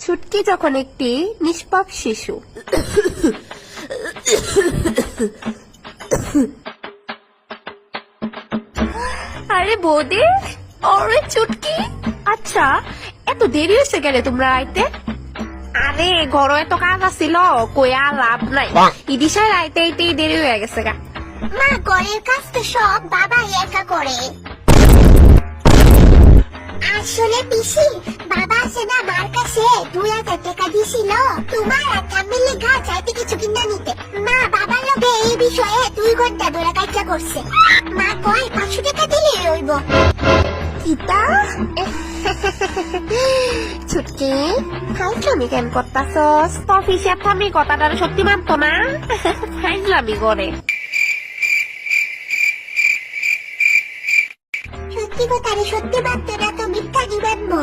ছুটকি যখন একটি নিষ্পাপ শিশু। আরে বৌদি, ওরে ছুটকি, আচ্ছা এত দেরি হয়েছে গেলে তোমরা আইতে? আরে ঘরে এত কাজ আসছিল, কইয়া লাভ নাই, ইদিশায় আইতে আইতেই দেরি হয়ে গেছে গা। মা, ঘরের কাজ তো সব বাবা একা করে। আসলে পিসি, বাবা আছে না মার কাছে 2000 টাকা দিছিল তোমার আর ঠাম্মির লেগা চাইতে কিছু কিনা নিতে। মা বাবার লগে এই বিষয়ে 2 ঘন্টা ধরে কাজ করছে। মা কয় 500 টাকা দিলে হইব। কিতা? ছুটকি, ফাইজলামি কেন করতাছস? তোর হিসাব আমি কথাটা সত্যি মানতো না। ফাইজলামি করে। সত্যি কথারে সত্যি মানতো না তো মিথ্যা কি মানবো?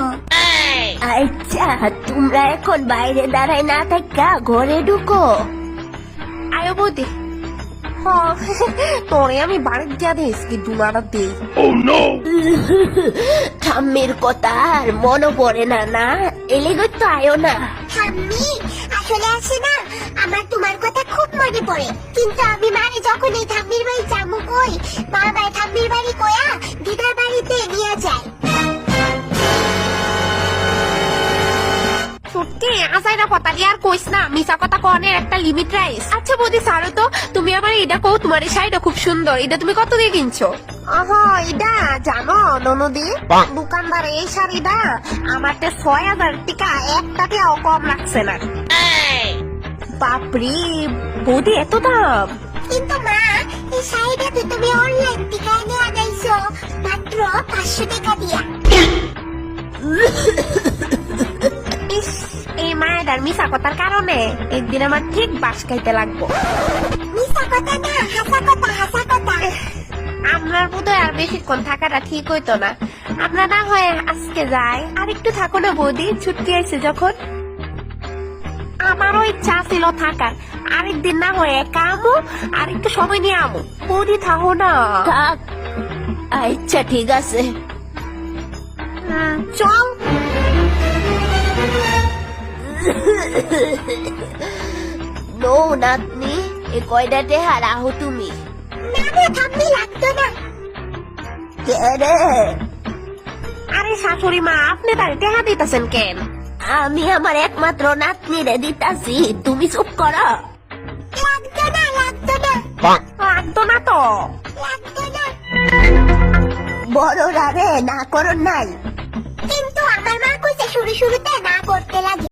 আচ্ছা, তোমরা এখন বাইরে দাঁড়ায় না থাকা ঘরে ঢুকো। আয়ো বৌদি। তোরে আমি বাড়ির যা দিস কি দুমারা দিই। ঠাম্মির কথা আর মনে পড়ে না? না এলেগো তো আয়ো না। ঠাম্মি, আসলে আছে না আমার তোমার কথা খুব মনে পড়ে, কিন্তু আমি মারে যখন এই ঠাম্মির বাড়ি যাবো কই, মা ভাই ঠাম্মির বাড়ি কয়া দিদার বাড়িতে নিয়ে যায়। সত্যি আসাইরা কথা দিয়ে আর কইস না, মিছা কথা কনের একটা লিমিট রাইস। আচ্ছা বৌদি সারো তো, তুমি আমার এটা কও, তোমার এই শাড়িটা খুব সুন্দর, এটা তুমি কত দিয়ে কিনছো? এটা জানো ননদি, দোকানদার এই শাড়িটা আমার 6000 টাকা, একটাতেও কম লাগছে না। বাপরে বৌদি, এত দাম? কিন্তু মা, এই শাড়িটা তো তুমি অনলাইন থেকে এনে আনাইছো মাত্র 500 টাকা দিয়া। ইস, এই মায়ের মিছা কথার কারণে একদিন আমার ঠিক বাস খাইতে লাগবো। মিছা কথা না, হাসা কথা, হাসা কথা। আপনার বোধহয় আর বেশিক্ষণ থাকাটা ঠিক হইতো না। আপনার না হয় আজকে যাই, আর একটু থাকো না বৌদি, ছুটকি আইছে যখন। আমারও ইচ্ছা ছিল থাকার, আরেকদিন না হয় একা আমো, আর একটু সময় নিয়ে আমো। বৌদি থাকো না। থাক, আচ্ছা ঠিক আছে। চল। নো নাতনি, এ কয়টা টেহা রাহো তুমি। না না ঠাম্মি, লাগতো না। কে রে? আরে শাশুড়ি মা, আপনি তারে টেহা দিতেছেন কেন? আমি আমার একমাত্র নাতনিরে দিতাছি, তুমি চুপ করো। লাগতো না, লাগতো না, লাগতো না তো। লাগতো না। বড়রা রে না করো নাই। কিন্তু আমার মা কইছে শুরুতে না করতে লাগে।